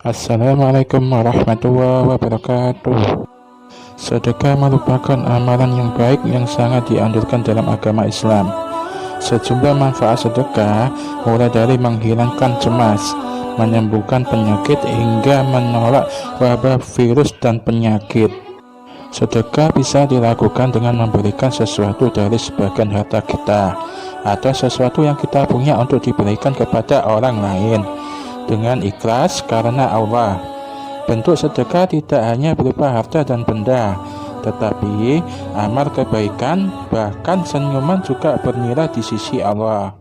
Assalamualaikum warahmatullahi wabarakatuh. Sedekah merupakan amalan yang baik yang sangat dianjurkan dalam agama Islam. Sejumlah manfaat sedekah mulai dari menghilangkan cemas, menyembuhkan penyakit hingga menolak wabah virus dan penyakit. Sedekah bisa dilakukan dengan memberikan sesuatu dari sebagian harta kita atau sesuatu yang kita punya untuk diberikan kepada orang lain dengan ikhlas karena Allah. Bentuk sedekah tidak hanya berupa harta dan benda, tetapi amal kebaikan, bahkan senyuman juga bernilai di sisi Allah.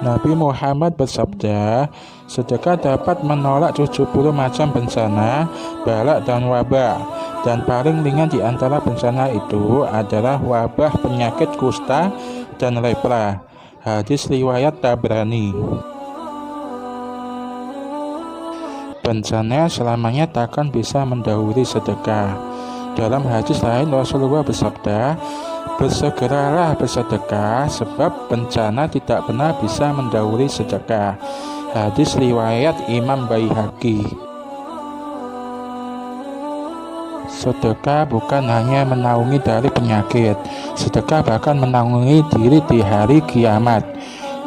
Nabi Muhammad bersabda, sedekah dapat menolak 70 macam bencana, balak dan wabah. Dan paling ringan di antara bencana itu adalah wabah penyakit kusta dan lepra. Hadis riwayat Tabrani. Bencana selamanya takkan bisa mendahului sedekah. Dalam hadis lain Rasulullah bersabda, bersegeralah bersedekah sebab bencana tidak pernah bisa mendahului sedekah. Hadis riwayat Imam Baihaqi. Sedekah bukan hanya menaungi dari penyakit, sedekah bahkan menaungi diri di hari kiamat.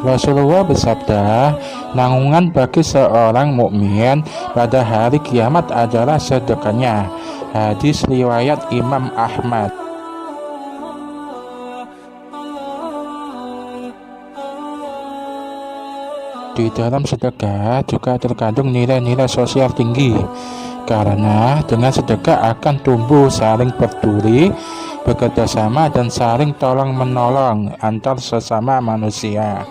Rasulullah bersabda, nanggungan bagi seorang mukmin pada hari kiamat adalah sedekahnya. Hadis riwayat Imam Ahmad. Di dalam sedekah juga terkandung nilai-nilai sosial tinggi, karena dengan sedekah akan tumbuh saling peduli, bekerjasama dan saling tolong-menolong antar sesama manusia.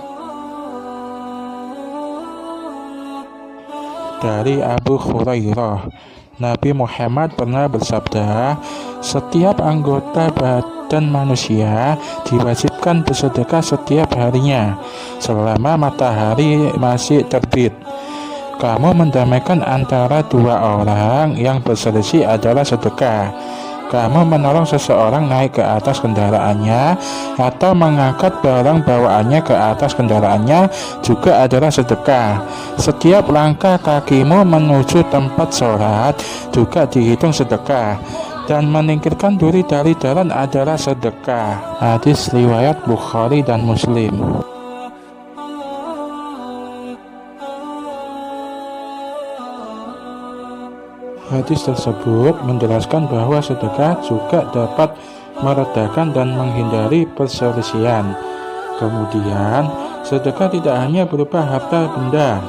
Dari Abu Hurairah, Nabi Muhammad pernah bersabda, setiap anggota badan manusia diwajibkan bersedekah setiap harinya selama matahari masih terbit. Kamu mendamaikan antara dua orang yang berselisih adalah sedekah. Kamu menolong seseorang naik ke atas kendaraannya atau mengangkat barang bawaannya ke atas kendaraannya juga adalah sedekah. Setiap langkah kakimu menuju tempat sholat juga dihitung sedekah. Dan menyingkirkan duri dari jalan adalah sedekah. Hadis riwayat Bukhari dan Muslim. Hadis tersebut menjelaskan bahwa sedekah juga dapat meredakan dan menghindari perselisihan. Kemudian, sedekah tidak hanya berupa harta benda,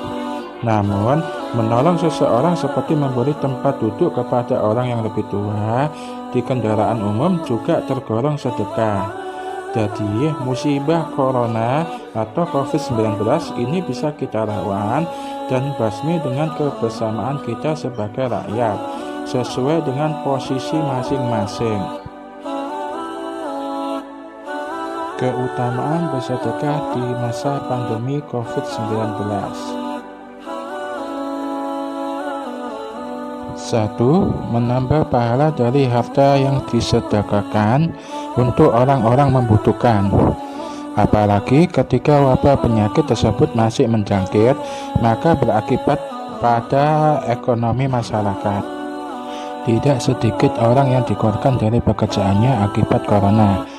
namun menolong seseorang seperti memberi tempat duduk kepada orang yang lebih tua di kendaraan umum juga tergolong sedekah. Jadi, musibah corona atau COVID-19 ini bisa kita lawan dan basmi dengan kebersamaan kita sebagai rakyat, sesuai dengan posisi masing-masing. Keutamaan bersedekah di masa pandemi COVID-19. 1. Menambah pahala dari harta yang disedekahkan untuk orang-orang membutuhkan. Apalagi ketika wabah penyakit tersebut masih menjangkit, maka berakibat pada ekonomi masyarakat. Tidak sedikit orang yang dikeluarkan dari pekerjaannya akibat corona.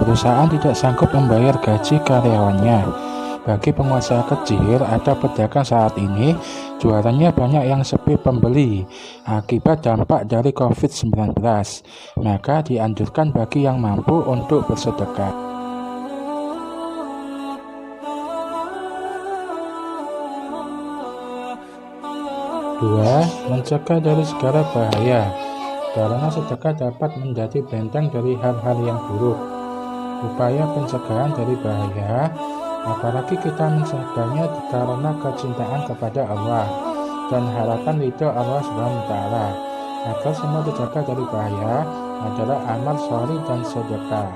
Perusahaan tidak sanggup membayar gaji karyawannya. Bagi pengusaha kecil atau pedagang saat ini, jualannya banyak yang sepi pembeli akibat dampak dari COVID-19. Maka dianjurkan bagi yang mampu untuk bersedekah. 2. Mencegah dari segala bahaya, karena sedekah dapat menjadi benteng dari hal-hal yang buruk. Upaya pencegahan dari bahaya, apalagi kita mencegahnya karena kecintaan kepada Allah dan harapan ridho Allah SWT. Agar semua terjaga dari bahaya adalah amal sholih dan sedekah.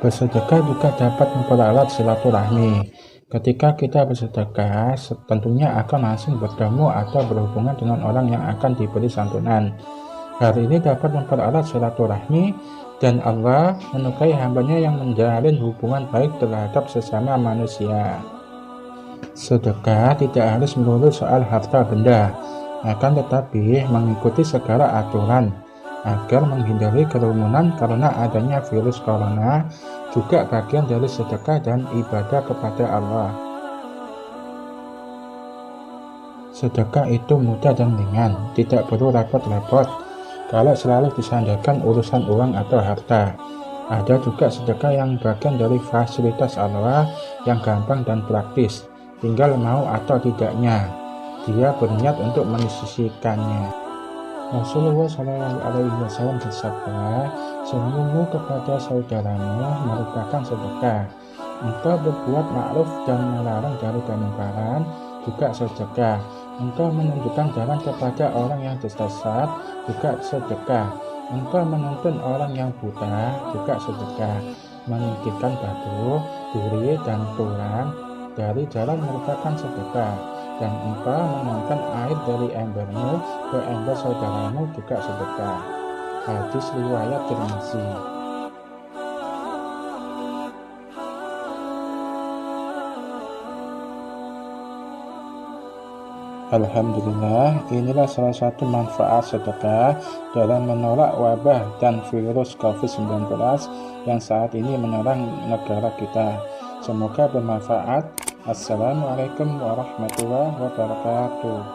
Bersedekah juga dapat memperalat silaturahmi. Ketika kita bersedekah, tentunya akan langsung bertemu atau berhubungan dengan orang yang akan diberi santunan. Hal ini dapat mempererat silaturahmi dan Allah menyukai hambanya yang menjalin hubungan baik terhadap sesama manusia. Sedekah tidak harus melulu soal harta benda, akan tetapi mengikuti segala aturan agar menghindari kerumunan karena adanya virus corona juga bagian dari sedekah dan ibadah kepada Allah. Sedekah itu mudah dan ringan, tidak perlu repot-repot kalau selalu disandarkan urusan uang atau harta. Ada juga sedekah yang bagian dari fasilitas Allah yang gampang dan praktis, tinggal mau atau tidaknya dia berniat untuk menyisihkannya. Rasulullah Shallallahu Alaihi Wasallam bersabda, senyummu kepada saudaramu merupakan sedekah. Engkau berbuat ma'ruf dan melarang dari kemungkaran juga sedekah. Engkau menunjukkan jalan kepada orang yang tersesat juga sedekah. Engkau menuntun orang yang buta juga sedekah. Menyingkirkan batu, duri, dan tulang dari jalan merupakan sedekah. Dan engkau menuangkan air dari embermu ke ember saudaramu juga sedekah. Hadis riwayat Tirmizi. Alhamdulillah, inilah salah satu manfaat sedekah dalam menolak wabah dan virus COVID-19 yang saat ini menyerang negara kita. Semoga bermanfaat. Assalamualaikum warahmatullahi wabarakatuh.